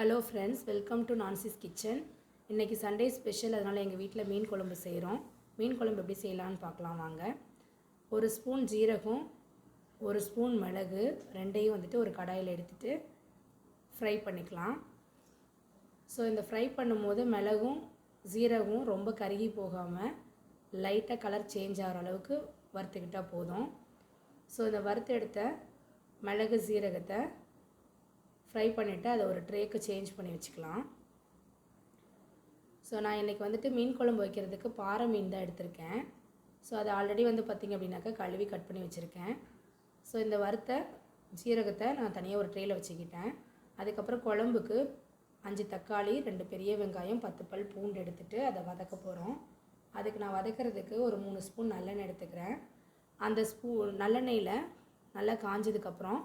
Hello friends, welcome to Nancy's kitchen. இன்றைக்கி Sunday special, அதனால் எங்கள் வீட்டில் மீன் குழம்பு செய்கிறோம். மீன் குழம்பு எப்படி செய்யலான்னு பார்க்கலாம் வாங்க. ஒரு ஸ்பூன் ஜீரகம், ஒரு ஸ்பூன் மிளகு ரெண்டையும் ஒரு கடாயில் எடுத்துகிட்டு ஃப்ரை பண்ணிக்கலாம். ஸோ இந்த ஃப்ரை பண்ணும்போது மிளகும் ஜீரகம் ரொம்ப கருகி போகாமல் லைட்டாக கலர் சேஞ்ச் ஆகிற அளவுக்கு வறுத்துக்கிட்டால் போதும். ஸோ இந்த வறுத்து எடுத்த மிளகு ஜீரகத்தை ஃப்ரை பண்ணிவிட்டு அதை ஒரு ட்ரேக்கு சேஞ்ச் பண்ணி வச்சுக்கலாம். ஸோ நான் இன்றைக்கி மீன் குழம்பு வைக்கிறதுக்கு பாறை மீன் தான் எடுத்திருக்கேன். ஸோ அது ஆல்ரெடி பார்த்திங்க அப்படின்னாக்கா கழுவி கட் பண்ணி வச்சுருக்கேன். ஸோ இந்த வறுத்த ஜீரகத்தை நான் தனியாக ஒரு ட்ரேயில் வச்சுக்கிட்டேன். அதுக்கப்புறம் குழம்புக்கு 5 தக்காளி, 2 பெரிய வெங்காயம், 10 பல் பூண்டு எடுத்துகிட்டு அதை வதக்க போகிறோம். அதுக்கு நான் வதக்கிறதுக்கு ஒரு 3 ஸ்பூன் நல்லெண்ணெய் எடுத்துக்கிறேன். அந்த நல்லெண்ணெயில் நல்லா காஞ்சதுக்கப்புறம்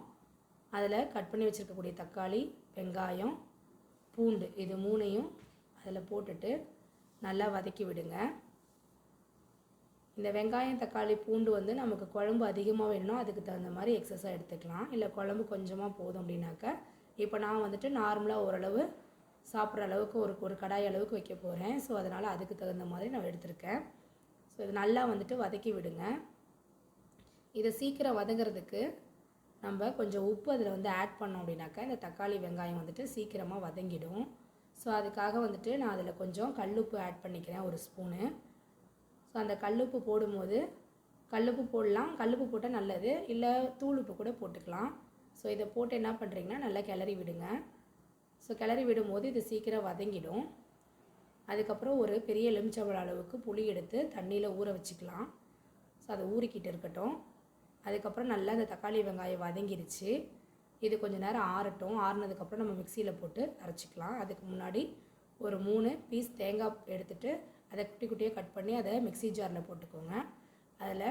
அதில் கட் பண்ணி வச்சுருக்கக்கூடிய தக்காளி, வெங்காயம், பூண்டு இது 3ஐயும் அதில் போட்டுட்டு நல்லா வதக்கி விடுங்க. இந்த வெங்காயம், தக்காளி, பூண்டு நமக்கு குழம்பு அதிகமாக வேணும்னா அதுக்கு தகுந்த மாதிரி எக்ஸஸாக எடுத்துக்கலாம். இல்லை குழம்பு கொஞ்சமாக போதும் அப்படின்னாக்கா, இப்போ நான் நார்மலாக ஓரளவு சாப்பிட்ற அளவுக்கு ஒரு கடாய் அளவுக்கு வைக்க போகிறேன். ஸோ அதனால் அதுக்கு தகுந்த மாதிரி நான் எடுத்திருக்கேன். ஸோ இது நல்லா வதக்கி விடுங்க. இதை சீக்கிரம் வதங்கிறதுக்கு நம்ம கொஞ்சம் உப்பு அதில் ஆட் பண்ணோம் அப்படின்னாக்கா இந்த தக்காளி வெங்காயம் சீக்கிரமாக வதங்கிடும். ஸோ அதுக்காக நான் அதில் கொஞ்சம் கல்லுப்பு ஆட் பண்ணிக்கிறேன், 1 ஸ்பூனு. ஸோ அந்த கல்லுப்பு போடும்போது கல்லுப்பு போடலாம், கல்லுப்பு போட்டால் நல்லது, இல்லை தூளுப்பு கூட போட்டுக்கலாம். ஸோ இதை போட்டு என்ன பண்ணுறீங்கன்னா நல்லா கிளறி விடுங்க. ஸோ கிளறி விடும்போது இது சீக்கிரம் வதங்கிடும். அதுக்கப்புறம் ஒரு பெரிய எலுமிச்சம்பழம் அளவுக்கு புளி எடுத்து தண்ணியில் ஊற வச்சுக்கலாம். ஸோ அதை ஊறிக்கிட்டு இருக்கட்டும். அதுக்கப்புறம் நல்லா இந்த தக்காளி வெங்காயம் வதங்கிருச்சு. இது கொஞ்சம் நேரம் ஆறட்டும். ஆறுனதுக்கப்புறம் நம்ம மிக்சியில் போட்டு அரைச்சிக்கலாம். அதுக்கு முன்னாடி ஒரு 3 பீஸ் தேங்காய் எடுத்துகிட்டு அதை குட்டி குட்டியாக கட் பண்ணி அதை மிக்சி ஜாரில் போட்டுக்கோங்க. அதில்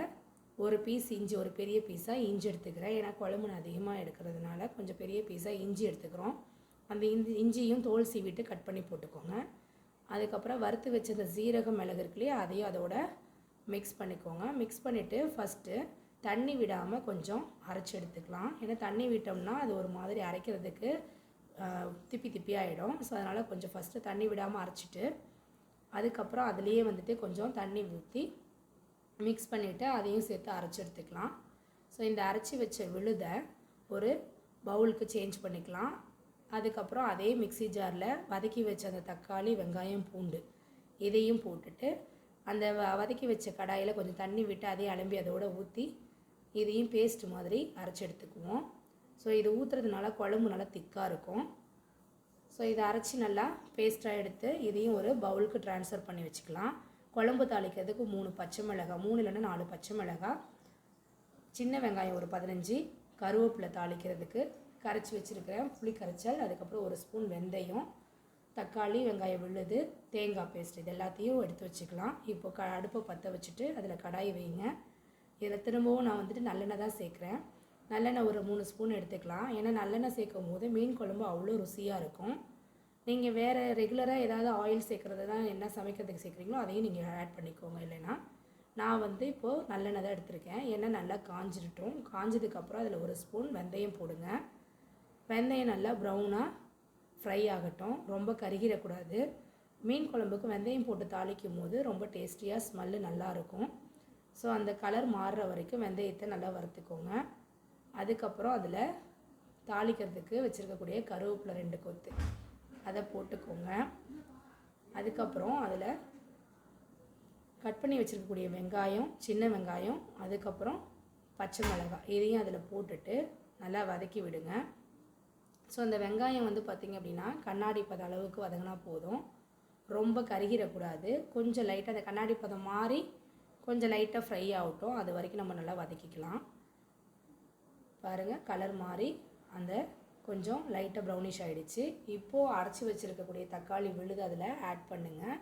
ஒரு பீஸ் இஞ்சி, ஒரு பெரிய பீஸாக இஞ்சி எடுத்துக்கிறேன். ஏன்னா குழம்பு அதிகமாக எடுக்கிறதுனால கொஞ்சம் பெரிய பீஸாக இஞ்சி எடுத்துக்கிறோம். அந்த இஞ்சியும் தோல் சீவிட்டு கட் பண்ணி போட்டுக்கோங்க. அதுக்கப்புறம் வறுத்து வச்ச இந்த ஜீரகம், மிளகு இருக்குல்லையே, அதையும் அதோட மிக்ஸ் பண்ணிக்கோங்க. மிக்ஸ் பண்ணிவிட்டு ஃபஸ்ட்டு தண்ணி விடாமல் கொஞ்சம் அரைச்சி எடுத்துக்கலாம். ஏன்னா தண்ணி விட்டோம்னா அது ஒரு மாதிரி அரைக்கிறதுக்கு திப்பி திப்பி ஆகிடும். ஸோ அதனால் கொஞ்சம் ஃபஸ்ட்டு தண்ணி விடாமல் அரைச்சிட்டு அதுக்கப்புறம் அதுலேயே கொஞ்சம் தண்ணி ஊற்றி மிக்ஸ் பண்ணிவிட்டு அதையும் சேர்த்து அரைச்சி எடுத்துக்கலாம். ஸோ இந்த அரைச்சி வச்ச விழுதை ஒரு பவுலுக்கு சேஞ்ச் பண்ணிக்கலாம். அதுக்கப்புறம் அதே மிக்சி ஜாரில் வதக்கி வச்ச அந்த தக்காளி, வெங்காயம், பூண்டு இதையும் போட்டுட்டு அந்த வதக்கி வச்ச கடாயில் கொஞ்சம் தண்ணி விட்டு அதையும் அலம்பி அதோடு ஊற்றி இதையும் பேஸ்ட் மாதிரி அரைச்சி எடுத்துக்குவோம். ஸோ இது ஊற்றுறதுனால குழம்பு நல்லா திக்காக இருக்கும். ஸோ இதை அரைச்சி நல்லா பேஸ்ட்டாக எடுத்து இதையும் ஒரு பவுலுக்கு ட்ரான்ஸ்ஃபர் பண்ணி வச்சுக்கலாம். குழம்பு தாளிக்கிறதுக்கு 3 பச்சை மிளகாய், 3 இல்லைன்னா 4 பச்சை மிளகாய், சின்ன வெங்காயம் ஒரு 15, கருவேப்பிலை தாளிக்கிறதுக்கு கரைச்சி வச்சுருக்கிறேன், புளி கரைச்சல், அதுக்கப்புறம் 1 ஸ்பூன் வெந்தயம், தக்காளி, வெங்காயம் விழுது, தேங்காய் பேஸ்ட், இது எல்லாத்தையும் எடுத்து வச்சுக்கலாம். இப்போ அடுப்பை பற்ற வச்சுட்டு அதில் கடாய் வைங்க. இதில் திரும்பவும் நான் நல்லெண்ணெய் தான் சேர்க்குறேன். நல்லெண்ணெய் ஒரு 3 ஸ்பூன் எடுத்துக்கலாம். ஏன்னா நல்லெண்ணெய் சேர்க்கும் போது மீன் குழம்பு அவ்வளோ ருசியாக இருக்கும். நீங்கள் வேறு ரெகுலராக ஏதாவது ஆயில் சேர்க்குறது தான் என்ன சமைக்கிறதுக்கு சேர்க்குறீங்களோ அதையும் நீங்கள் ஆட் பண்ணிக்கோங்க. இல்லைன்னா நான் இப்போது நல்லெண்ணெய் தான் எடுத்திருக்கேன். எண்ணெய் நல்லா காஞ்சிடட்டும். காஞ்சதுக்கப்புறம் அதில் 1 ஸ்பூன் வெந்தயம் போடுங்க. வெந்தயம் நல்லா ப்ரௌனாக ஃப்ரை ஆகட்டும், ரொம்ப கருகிடக்கூடாது. மீன் குழம்புக்கு வெந்தயம் போட்டு தாளிக்கும் போது ரொம்ப டேஸ்டியாக ஸ்மெல்லு நல்லாயிருக்கும். ஸோ அந்த கலர் மாறுற வரைக்கும் வெந்தயத்தை நல்லா வறுத்துக்கோங்க. அதுக்கப்புறம் அதில் தாளிக்கிறதுக்கு வச்சுருக்கக்கூடிய கருவேப்பிலை 2 கொத்து அதை போட்டுக்கோங்க. அதுக்கப்புறம் அதில் கட் பண்ணி வச்சுருக்கக்கூடிய வெங்காயம், சின்ன வெங்காயம், அதுக்கப்புறம் பச்சை மிளகாய் இதையும் அதில் போட்டுட்டு நல்லா வதக்கி விடுங்க. ஸோ அந்த வெங்காயம் பார்த்திங்க அப்படின்னா கண்ணாடி பதம் அளவுக்கு வதங்கினா போதும், ரொம்ப கருகிடக்கூடாது. கொஞ்சம் லைட்டாக அந்த கண்ணாடி பதம் மாறி கொஞ்சம் லைட்டாக ஃப்ரை ஆகட்டும். அது வரைக்கும் நம்ம நல்லா வதக்கிக்கலாம். பாருங்கள், கலர் மாறி அந்த கொஞ்சம் லைட்டாக ப்ரௌனிஷ் ஆகிடுச்சு. இப்போது அரைச்சி வச்சுருக்கக்கூடிய தக்காளி விழுது அதில் ஆட் பண்ணுங்கள்.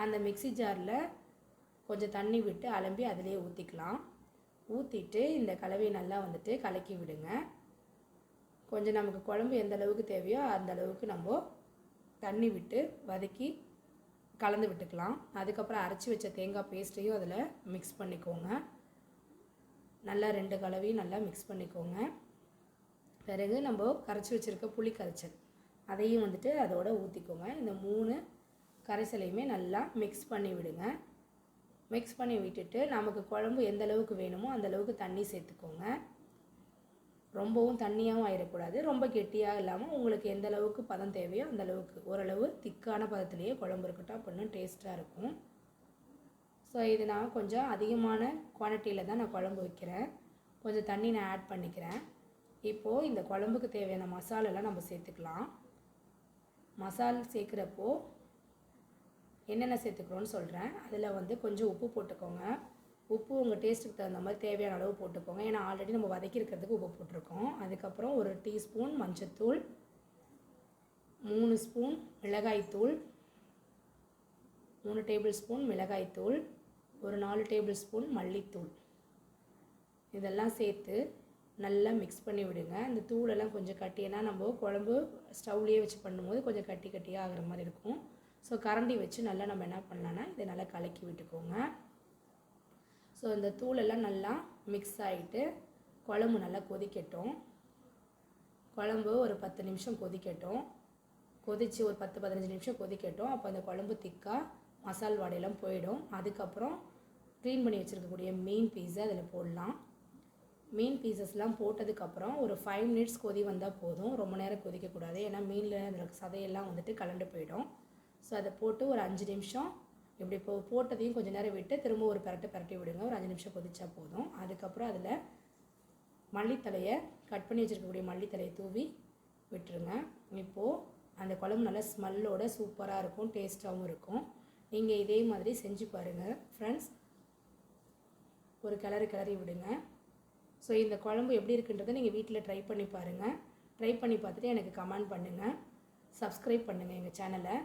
அந்த மிக்சி ஜாரில் கொஞ்சம் தண்ணி விட்டு அலம்பி அதிலே ஊற்றிக்கலாம். ஊற்றிட்டு இந்த கலவையை நல்லா கலக்கி விடுங்க. கொஞ்சம் நமக்கு குழம்பு எந்த அளவுக்கு தேவையோ அந்த அளவுக்கு நம்ம தண்ணி விட்டு வதக்கி கலந்து விட்டுக்கலாம். அதுக்கப்புறம் அரைச்சி வச்ச தேங்காய் பேஸ்ட்டையும் அதில் மிக்ஸ் பண்ணிக்கோங்க. நல்லா 2 கலவையும் நல்லா மிக்ஸ் பண்ணிக்கோங்க. பிறகு நம்ம கரைச்சி வச்சுருக்க புளி கரைச்சல் அதையும் வந்துட்டு அதோட ஊற்றிக்கோங்க. இந்த 3 கரைசலையுமே நல்லா மிக்ஸ் பண்ணி விடுங்க. மிக்ஸ் பண்ணி விட்டுட்டு நமக்கு குழம்பு எந்த அளவுக்கு வேணுமோ அந்த அளவுக்கு தண்ணி சேர்த்துக்கோங்க. ரொம்பவும் தண்ணியாகவும் ஆயிடக்கூடாது, ரொம்ப கெட்டியாக இல்லாமல் உங்களுக்கு எந்த அளவுக்கு பதம் தேவையோ அந்த அளவுக்கு ஓரளவு திக்கான பதத்துலேயே குழம்பு இருக்கட்டும், அப்படின்னா டேஸ்ட்டாக இருக்கும். ஸோ இது நான் கொஞ்சம் அதிகமான குவான்டிட்டியில் தான் நான் குழம்பு வைக்கிறேன். கொஞ்சம் தண்ணி நான் ஆட் பண்ணிக்கிறேன். இப்போது இந்த குழம்புக்கு தேவையான மசாலெல்லாம் நம்ம சேர்த்துக்கலாம். மசால் சேர்க்குறப்போ என்னென்ன சேர்த்துக்கிறோன்னு சொல்கிறேன். அதில் வந்து கொஞ்சம் உப்பு போட்டுக்கோங்க. உப்பு உங்கள் டேஸ்ட்டுக்கு தகுந்த மாதிரி தேவையான அளவு போட்டுக்கோங்க. ஏன்னா ஆல்ரெடி நம்ம வதக்கிக்கிறதுக்கு உப்பு போட்டிருக்கோம். அதுக்கப்புறம் 1 டீஸ்பூன் மஞ்சத்தூள், 3 ஸ்பூன் மிளகாய்த்தூள், 3 டேபிள் ஸ்பூன் மிளகாய்த்தூள், ஒரு 4 டேபிள் ஸ்பூன் மல்லித்தூள், இதெல்லாம் சேர்த்து நல்லா மிக்ஸ் பண்ணி விடுங்க. இந்த தூளெல்லாம் கொஞ்சம் கட்டினா நம்ம குழம்பு ஸ்டவ்லேயே வச்சு பண்ணும்போது கொஞ்சம் கட்டி கட்டியாக ஆகிற மாதிரி இருக்கும். ஸோ கரண்டி வச்சு நல்லா நம்ம என்ன பண்ணலான்னா இதை நல்லா கலக்கி விட்டுக்கோங்க. ஸோ இந்த தூளெல்லாம் நல்லா மிக்ஸ் ஆகிட்டு குழம்பு நல்லா கொதிக்கட்டும். குழம்பு ஒரு 10 நிமிஷம் கொதிக்கட்டும். கொதித்து ஒரு 10-15 நிமிஷம் கொதிக்கட்டும். அப்போ அந்த குழம்பு திக்காக மசால் வாடையெல்லாம் போயிடும். அதுக்கப்புறம் க்ளீன் பண்ணி வச்சுருக்கக்கூடிய மீன் பீஸை அதில் போடலாம். மீன் பீசஸ்லாம் போட்டதுக்கப்புறம் ஒரு 5 மினிட்ஸ் கொதி வந்தால் போதும். ரொம்ப நேரம் கொதிக்கக்கூடாது, ஏன்னா மீனில் அதில் சதையெல்லாம் வந்துட்டு கலண்டு போயிடும். ஸோ அதை போட்டு ஒரு 5 நிமிஷம் இப்படி போட்டதையும் கொஞ்சம் நேரம் விட்டு திரும்ப ஒரு பரட்டி விடுங்க. ஒரு 5 நிமிஷம் கொதிச்சா போதும். அதுக்கப்புறம் அதில் மல்லித்தலையை கட் பண்ணி வச்சுருக்கக்கூடிய மல்லித்தலையை தூவி விட்டுருங்க. இப்போது அந்த குழம்பு நல்லா ஸ்மெல்லோட சூப்பராக இருக்கும், டேஸ்ட்டாகவும் இருக்கும். நீங்கள் இதே மாதிரி செஞ்சு பாருங்கள் ஃப்ரெண்ட்ஸ். ஒரு கிளறி விடுங்க. ஸோ இந்த குழம்பு எப்படி இருக்குன்றதை நீங்கள் வீட்டில் ட்ரை பண்ணி பாருங்கள். ட்ரை பண்ணி பார்த்துட்டு எனக்கு கமெண்ட் பண்ணுங்கள். சப்ஸ்கிரைப் பண்ணுங்கள் எங்கள் சேனலை.